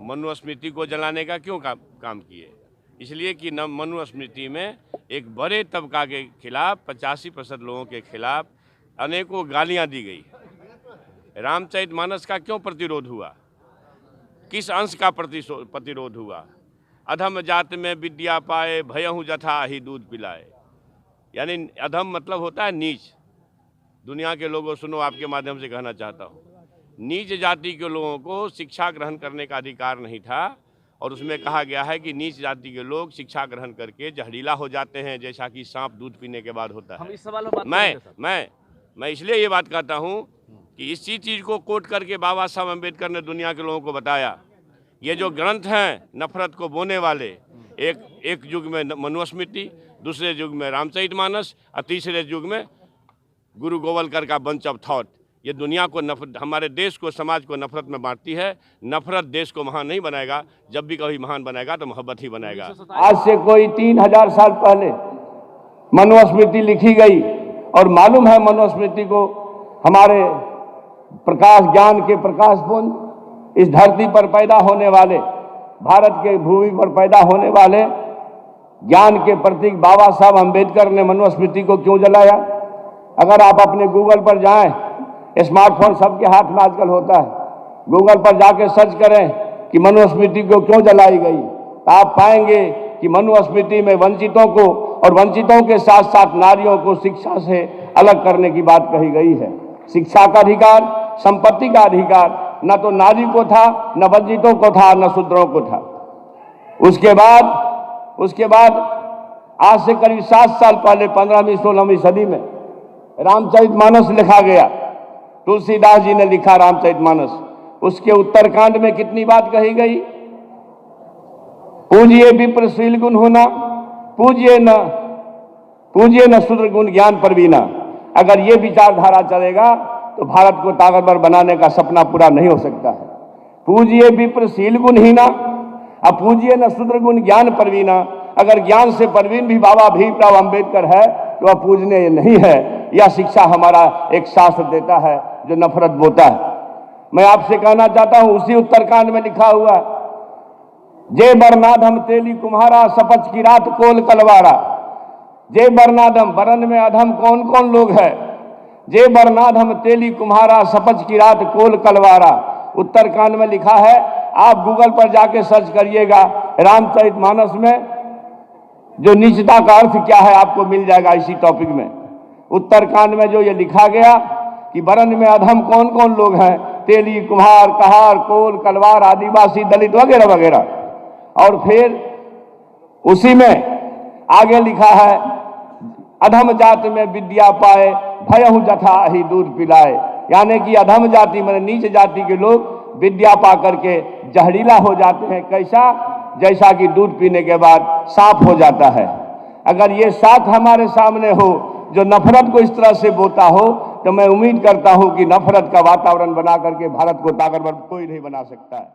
मनुस्मृति को जलाने का क्यों काम किए? इसलिए कि न मनुस्मृति में एक बड़े तबका के खिलाफ 85% लोगों के खिलाफ अनेकों गालियां दी गई। रामचरितमानस का क्यों प्रतिरोध हुआ? किस अंश का प्रतिरोध हुआ? अधम जात में विद्या पाए, भयहु जथा ही दूध पिलाए। यानी अधम मतलब होता है नीच। दुनिया के लोगों सुनो, आपके माध्यम से कहना चाहता हूँ, नीच जाति के लोगों को शिक्षा ग्रहण करने का अधिकार नहीं था। और उसमें कहा गया है कि नीच जाति के लोग शिक्षा ग्रहण करके जहरीला हो जाते हैं, जैसा कि सांप दूध पीने के बाद होता है। हम इस सवाल में मैं इसलिए ये बात कहता हूँ कि इसी चीज़ को कोट करके बाबा साहब अम्बेडकर ने दुनिया के लोगों को बताया। ये जो ग्रंथ हैं नफरत को बोने वाले, एक युग में मनुस्मृति, दूसरे युग में रामचरितमानस और तीसरे युग में गुरु गोवलकर का बंच ऑफ थॉट, ये दुनिया को हमारे देश को, समाज को नफरत में बांटती है। नफरत देश को महान नहीं बनाएगा। जब भी कभी महान बनाएगा तो मोहब्बत ही बनाएगा। आज से कोई 3000 साल पहले मनुस्मृति लिखी गई और मालूम है मनुस्मृति को हमारे प्रकाश ज्ञान के प्रकाश पुंज इस धरती पर पैदा होने वाले, भारत के भूमि पर पैदा होने वाले ज्ञान के प्रतीक बाबा साहब अम्बेडकर ने मनुस्मृति को क्यों जलाया? अगर आप अपने गूगल पर जाएं, स्मार्टफोन सबके हाथ में आजकल होता है, गूगल पर जाके सर्च करें कि मनुस्मृति को क्यों जलाई गई, तो आप पाएंगे कि मनुस्मृति में वंचितों को और वंचितों के साथ साथ नारियों को शिक्षा से अलग करने की बात कही गई है। शिक्षा का अधिकार, संपत्ति का अधिकार न तो नारी को था, न वंचितों को था, न शूद्रों को था। उसके बाद आज से करीब 7 साल पहले 15वीं 16वीं सदी में रामचरितमानस लिखा गया। तुलसीदास जी ने लिखा रामचरितमानस। उसके उत्तरकांड में कितनी बात कही गई? पूजिए विप्र शील गुण होना, पूजिए न शूद्र गुण ज्ञान परवीना। अगर ये विचारधारा चलेगा तो भारत को ताकतवर बनाने का सपना पूरा नहीं हो सकता है। पूजिए विप्र शील गुण हीना, अब पूजिए न शूद्र गुण ज्ञान परवीना। अगर ज्ञान से परवीन भी बाबा भीमराव अंबेडकर है तो वह पूजने नहीं है। यह शिक्षा हमारा एक शास्त्र देता है जो नफरत बोता है। मैं आपसे कहना चाहता हूं, उसी उत्तरकांड में लिखा हुआ, जय बरनाधम तेली कुम्हारा, सपच की रात कोल कलवारा। जय बरनाधम, बरन में अधम कौन कौन लोग है? जय बरनाधम तेली कुम्हारा, सपच की रात कोल कलवारा। उत्तरकांड में लिखा है। आप गूगल पर जाके सर्च करिएगा, रामचरितमानस में जो नीचता का अर्थ क्या है आपको मिल जाएगा इसी टॉपिक में। उत्तरकांड में जो ये लिखा गया कि बरन में अधम कौन कौन लोग हैं, तेली कुम्हार, कहार, कोल, कलवार, आदिवासी, दलित वगैरह वगैरह। और फिर उसी में आगे लिखा है, अधम जात में विद्या पाए, भयहु जथा ही दूध पिलाए। यानी कि अधम जाति में नीच जाति के लोग विद्या पा करके जहरीला हो जाते हैं। कैसा? जैसा कि दूध पीने के बाद सांप हो जाता है। अगर ये साथ हमारे सामने हो जो नफरत को इस तरह से बोता हो, तो मैं उम्मीद करता हूं कि नफरत का वातावरण बना करके भारत को ताकतवर कोई नहीं बना सकता है।